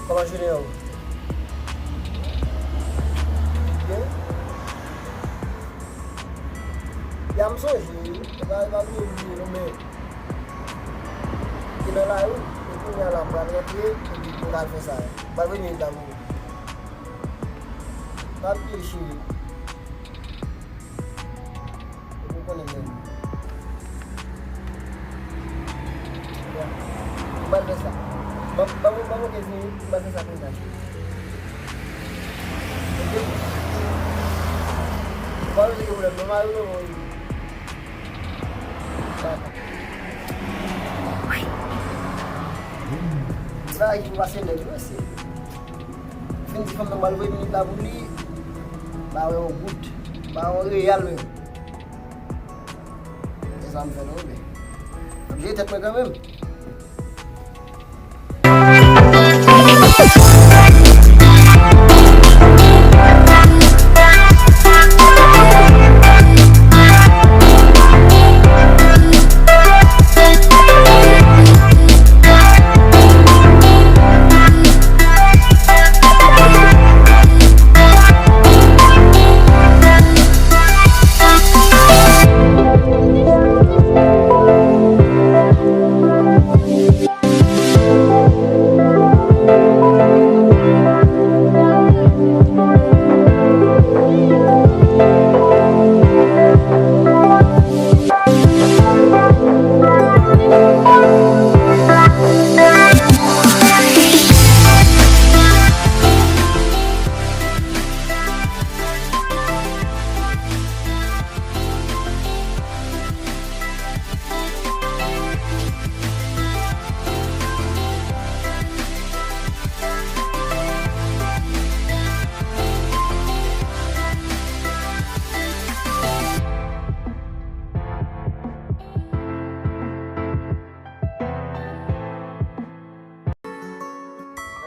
Comment je l'ai. Il y a un songe, il va venir mais il est là où il y a la balle il va faire ça. Il va venir là où. Pas de ici. Vous connaissez. Il va faire ça. Vamos que il va faire ça pour ça. Kalau dia boleh memalu, saya itu masih lagi masih. Finti kamu memalu ini tak boleh, bawa good, bawa real ni. Exam fenomen. Dia tak pegang mem.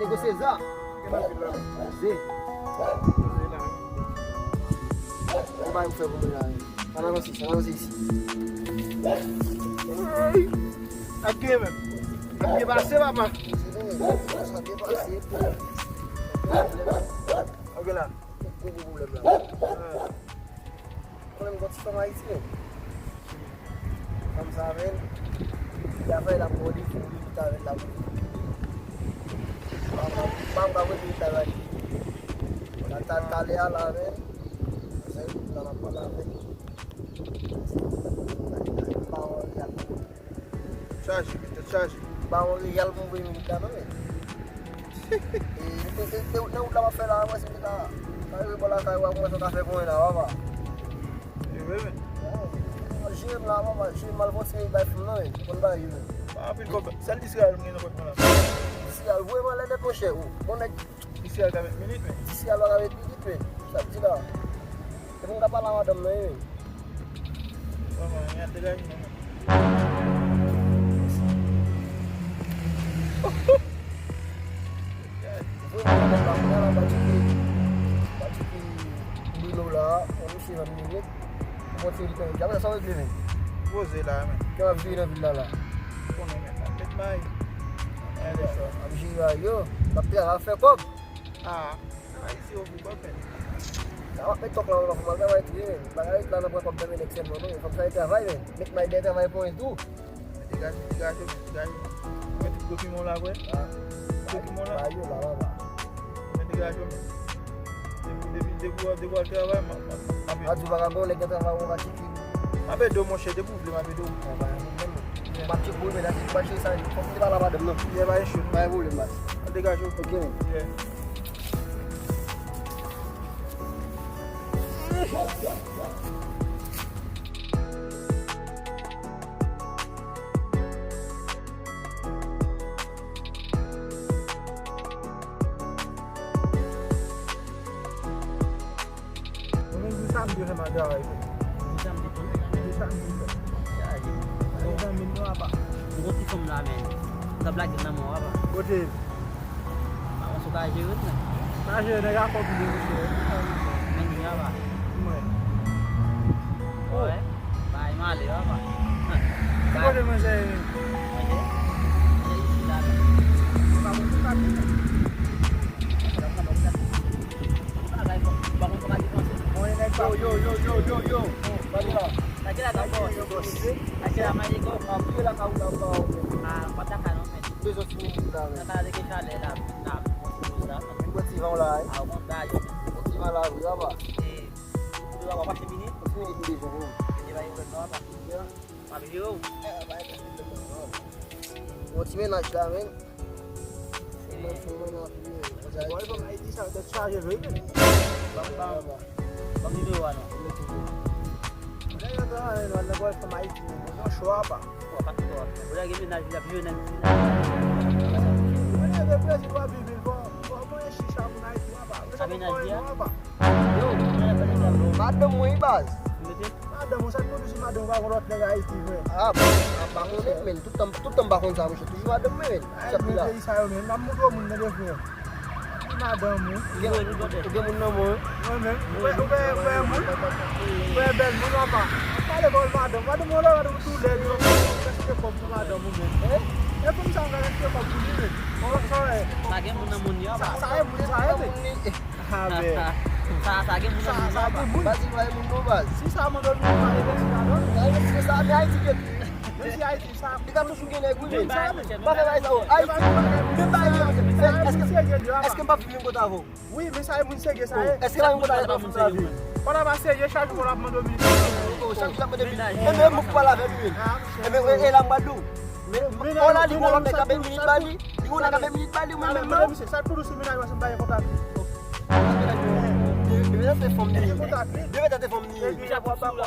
Negosier ça. C'est. On va vous faire pour là. On va ici. Aqui mesmo. Aqui vai ser, papa. Olha lá. Problème quand tu fais ici. Comme ça avec. Il y avait la police qui était avec la police. Bang bangun di tadi. Datang kali ala ni. Saya dalam pada ni. Bawa yang. Charge. Bawa yang mungkin kita ni. Itu nak udah apa lah masih kita. Kalau bola kau aku masuk kafe pun lah apa. Rive. Jim lah apa. Jim malu sih baik pun ni. Pun baik. Apa kau? Sel disgal mungkin aku pun. Disgal, vraiment l'année prochaine. On a Disgal avec minute. disgal avec minute. Ça dit là. Et on va pas la madame mais. Vraiment, il y a des gars. Posez là, mais. Quem vai vir na vila lá? Peut-être mais. Yo, tapi yang fokòb. Ah, ici au bout pas. Awak betok lah orang kemarin awak itu. Bagaimana kalau nak buat pemain election mana? Kalau saya travail, make my day travail pour itu. Dégage. Mettre document là, ouais. Document là. Ayo lah, apa? Dégage. Devoir travail, Aju bagabon lagi travail orang ciki. Apa do mon cher de bouffe, ma vidéo. Macam boleh dah macam saya. Kau kita lah ada belum? Dia vai shoot. Vai boleh mas. Dégage. Ok. Yeah. Sambil sama ada itu. Sambil. Orang minum apa? Roti com ramen. Sebelah kita mau apa? Roti. Mau suka aja kan? Aja nak apa beli itu? Main apa? Main. Oh, baik malih apa? Kau ada masa ini? Aja. Jadi silakan. Kamu Lagi lah bos. Lagi lah mai ko. Ambil lah kau dah. Patakan men. Besok sini kita. Kata lagi kali dah. Buat si mau lah. Aku mau dah. Si malah apa? Itu apa pasti ini? Ini di sini. Ini bayu berapa? Ya. Bayu. Buat si mana sudah men? Boy bang IT sa the charge rive. Bang itu ano? Ada dah wala boy from IT. Mo show apa? Wakat ko. Udah gini na view na. Ada the place wa bibil ko. Mo shisha mo IT apa? Sabi na dia. Yo, madam mo ibas. Ada mo sa tudo si madam wa rot na IT ko. Bangun ni men tu tambahon sama siya. Tu madam men. Sa pila isa yo men namu do mun na def yo. Madam mo. Dia mun namo. No men. We bel mo apa? Pale ko madam mo la do tu le yo. Kasi ko madam mo men. Kung saan ka nagsiya pag-ulit? Sorry. Lagi mo na mun ya ba? Saya ni. Habe. Lagi mo na mun. Sabi mo. Basi may mundo bas. Si sama doon mo pare din sila doon. Dahil sa sabi ay sige. Si IT sa. Di ka musungin ay gulo. Bakit Bakit ay sa ay. Est-ce que pas film ko tavo? Oui, mais ça est mon ségue ça est. Est-ce que pas mon tavo? Para ba ségue chaque jour la mando mi. Chaque jour de même mo pala avec lui. Et la mbadou. Mais on a dit qu'on a ka 20 minutes bali. Di ko na ka 20 minutes bali mo même. Ça tout ce ménage va se bailler contact. Deve ter fome ni. Deve ter fome ni.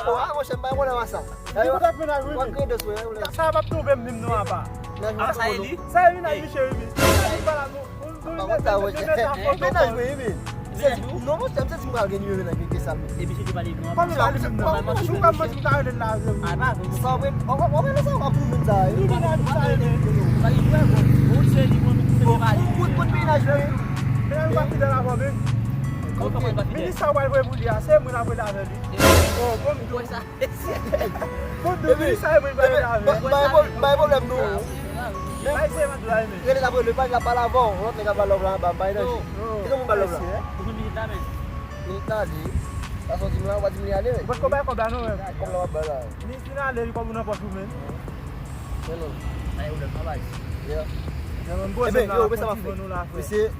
Oh, ah, você vai olhar massa. Aí eu tá vendo Wa que do so. Ça va tout bem nim no apa. Sa ili? Ça est na mi chéri. Para no. Ba ta wo. Menage we mi. Non, moi j'aime ça si moi gagner na que ça. Et puis tu vas aller voir. Comme il a le même nom. Je comme moi tu as le là. Ah bah, Ça va. On va ça va pour nous ça. Il est là, ça est. ça y est, bon, c'est du bon, c'est pas. Coup de ménage. Mais on va faire de la bombe. Ministre wa we buli a se mu na we la ve li. Oh, bon do ça. bon do ministre e mu ba la ve. Ba problème nous. Ai se ma do la me. Il est d'abord le pas la balle avant, l'autre n'est pas là ba ba là. Ils ont balle là. Pour une minute là mais. Minta di. La sortie là va diminuer aller. Parce que ba ko ba no. Comme la balle là. Ni sina le ko mu na pas tout men. Non. Aí o travail. Yeah. Non bo Eh se bien, yo, ça va faire. faire. Monsieur,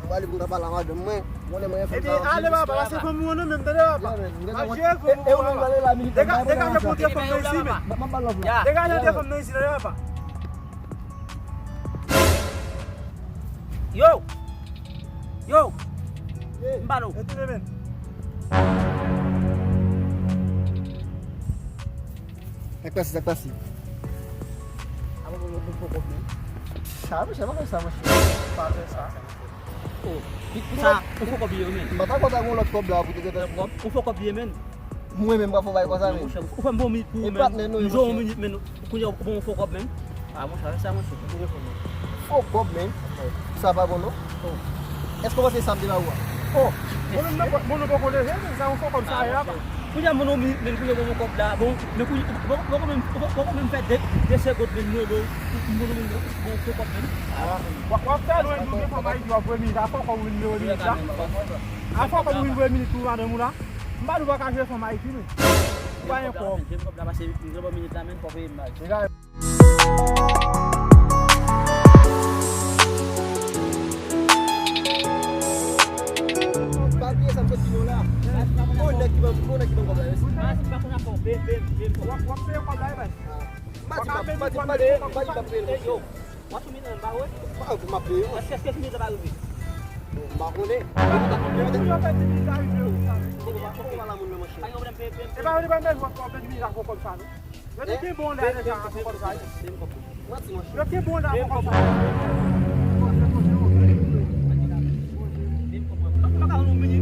on va aller pour la balle là demain. On est moyen Eh bien, allez baba, c'est comme on même de là baba. Et on va aller la minute. Dégage le portier comme ici mais. Ya. Dégage le comme ici là baba. Yo. Yo. Mbalo. Et tu le men. É com essa assim. Apa boleh pokok ni? Sabe, chama com essa mas. Fazer ça. Oh. Sa, fokòb yo men. Bata ko ta ko lot ko bla pour te te ko. Fokòb yo men. Moi même pas faut vai ko ça men. O fa bom minute pour men. Nous avons minute men. Ku yo bon fokòb men. Ah, moi ça moi sur téléphone. Oh, Bob men. Ça va bon non? Est-ce qu'on va faire samedi là ou? Oh, mon ne pas connaître, ça on fait comme ça là baba. Ku ya mono men ku yo bon fokòb là bon. Mais ku ko même fait des secondes men no mono bon fokòb men. Wa fa no ndu ko ba ju wa mi da fa ko win no ni da. A fa ko win mi tu wa de mu la. Mba du ba ka je fa mai ti ni. Wa en ko. Fokòb là passer une minute là men pour faire mal. Papier ça me fait là. On est qui va comme là. Mas pas qu'on a pour bem. Wa fe ko dai ba. Yo. What you mean about it? Ma paye. Est-ce que tu about it? Marrone. Yo fa ti ni da yu. Ay obra pe. E ba ni ba me wa ko pe ni da ko comme ça. Yo te bon là da ko comme ça. Yo te bon là ko comme ça.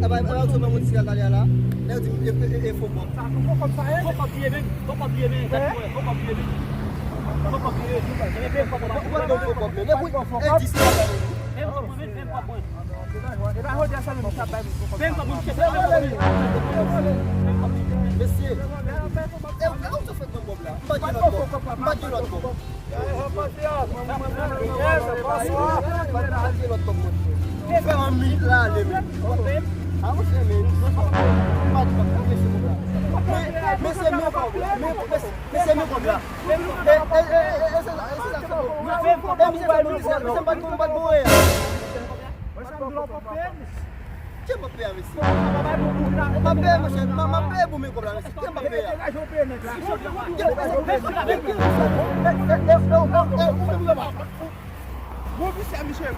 Ah bah alors tu m'as montré ça là là. Là tu me faut bon. Ça ko comme ça. Fokòb bien men. Fokòb bien men. Mais Mais c'est mieux comme là. Quem vai pegar isso? Vai pegar, mas não pega o meu cobrar. Quem vai pegar? Vou ver se a Michelle.